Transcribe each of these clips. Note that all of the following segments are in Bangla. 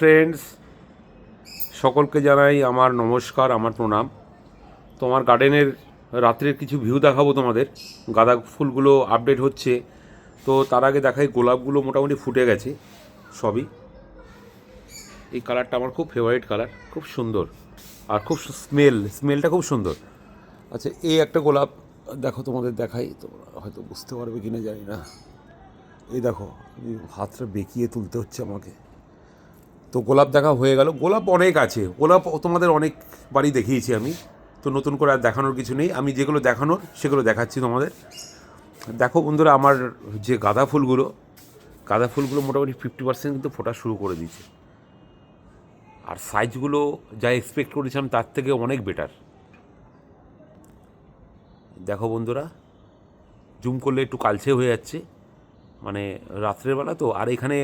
ফ্রেন্ডস, সকলকে জানাই আমার নমস্কার, আমার প্রণাম। তোমার গার্ডেনের রাত্রের কিছু ভিউ দেখাবো তোমাদের। গাঁদা ফুলগুলো আপডেট হচ্ছে, তো তার আগে দেখাই গোলাপগুলো মোটামুটি ফুটে গেছে সবই। এই কালারটা আমার খুব ফেভারিট কালার, খুব সুন্দর আর খুব স্মেলটা খুব সুন্দর। আচ্ছা, এই একটা গোলাপ দেখো, তোমাদের দেখাই, তোমরা হয়তো বুঝতে পারবে কিনা জানি না। এই দেখো, হাতটা বেঁকিয়ে তুলতে হচ্ছে আমাকে। তো গোলাপ দেখা হয়ে গেল। গোলাপ অনেক আছে, গোলাপ তোমাদের অনেকবারই দেখিয়েছি আমি, তো নতুন করে আর দেখানোর কিছু নেই। আমি যেগুলো দেখানোর সেগুলো দেখাচ্ছি তোমাদের। দেখো বন্ধুরা, আমার যে গাঁদা ফুলগুলো মোটামুটি 50% কিন্তু ফোটা শুরু করে দিয়েছে। আর সাইজগুলো যা এক্সপেক্ট করেছিলাম তার থেকে অনেক বেটার। দেখো বন্ধুরা, জুম করলে একটু কালচে হয়ে যাচ্ছে, মানে রাত্রের বেলা তো। আর এখানে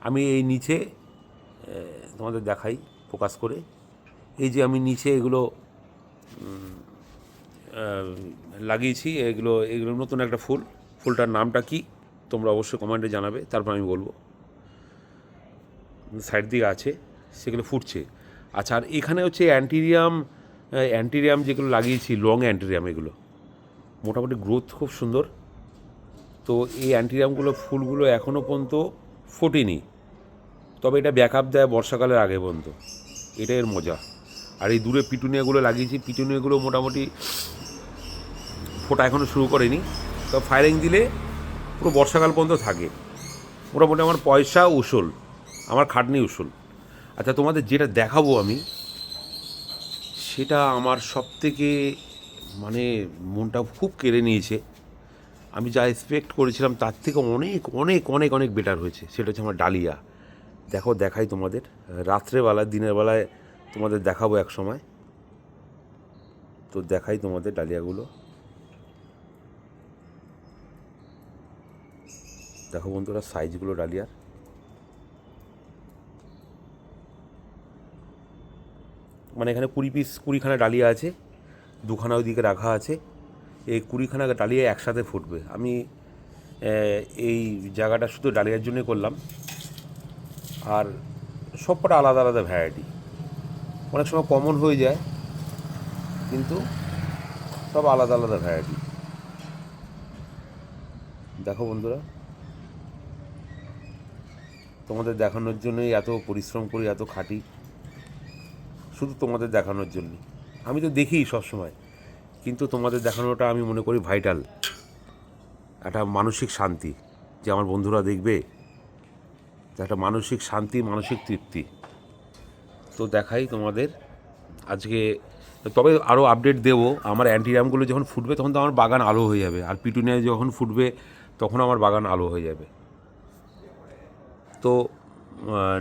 আমি এই নিচে তোমাদের দেখাই ফোকাস করে, এই যে আমি নিচে এগুলো লাগিয়েছি, এগুলো নতুন একটা ফুলটার নামটা কি তোমরা অবশ্যই কমেন্টে জানাবে, তারপর আমি বলবো। সাইড দিকে আছে, সেগুলো ফুটছে। আচ্ছা, আর এখানে হচ্ছে অ্যান্টিরিয়াম যেগুলো লাগিয়েছি, লং অ্যান্টিরিয়াম, এগুলো মোটামুটি গ্রোথ খুব সুন্দর। তো এই অ্যান্টিরিয়ামগুলো ফুলগুলো এখনও পর্যন্ত ফোটেনি, তবে এটা ব্যাকআপ দেয় বর্ষাকালের আগে পর্যন্ত, এটা এর মজা। আর এই দূরে পিটুনিয়াগুলো লাগিয়েছি, পিটুনিয়াগুলো মোটামুটি ফোটা এখনও শুরু করেনি, তো ফায়ারিং দিলে পুরো বর্ষাকাল পর্যন্ত থাকে। মোটামুটি আমার পয়সা উসুল, আমার খাটনি উসুল। আচ্ছা, তোমাদের যেটা দেখাবো আমি, সেটা আমার সবথেকে মানে মনটা খুব কেড়ে নিয়েছে। আমি যা এক্সপেক্ট করেছিলাম তার থেকে অনেক অনেক অনেক অনেক বেটার হয়েছে। সেটা হচ্ছে আমার ডালিয়া। দেখাই তোমাদের রাত্রেবেলায়, দিনের বেলায় তোমাদের দেখাবো এক সময়। তো দেখাই তোমাদের ডালিয়াগুলো। দেখো বন্ধুরা, সাইজগুলো ডালিয়ার, মানে এখানে 20 পিস 20খানা ডালিয়া আছে, দুখানা ওইদিকে রাখা আছে। এই 20খানা ডালিয়া একসাথে ফুটবে। আমি এই জায়গাটা শুধু ডালিয়ার জন্যই করলাম। আর সবকটা আলাদা আলাদা ভ্যারাইটি, অনেক সময় কমন হয়ে যায়, কিন্তু সব আলাদা আলাদা ভ্যারাইটি। দেখো বন্ধুরা, তোমাদের দেখানোর জন্যই এত পরিশ্রম করি, এত খাটি, শুধু তোমাদের দেখানোর জন্যই। আমি তো দেখি সবসময়, কিন্তু তোমাদের দেখানোটা আমি মনে করি ভাইটাল, একটা মানসিক শান্তি, যে আমার বন্ধুরা দেখবে, একটা মানসিক শান্তি, মানসিক তৃপ্তি। তো দেখাই তোমাদের আজকে। তবে আরও আপডেট দেবো। আমার অ্যান্টিরিয়ামগুলো যখন ফুটবে তখন তো আমার বাগান আলো হয়ে যাবে, আর পিটুনিয়া যখন ফুটবে তখন আমার বাগান আলো হয়ে যাবে। তো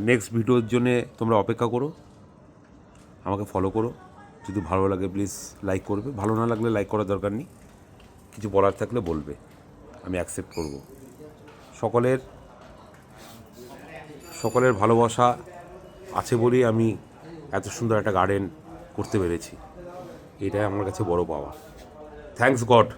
নেক্সট ভিডিওর জন্যে তোমরা অপেক্ষা করো, আমাকে ফলো করো। যদি ভালো লাগে প্লিজ লাইক করবে, ভালো না লাগলে লাইক করার দরকার নেই। কিছু বলার থাকলে বলবে, আমি অ্যাকসেপ্ট করব। সকলের সকলের ভালোবাসা আছে বলেই আমি এত সুন্দর একটা গার্ডেন করতে পেরেছি। এটাই আমার কাছে বড় পাওয়া। Thanks god.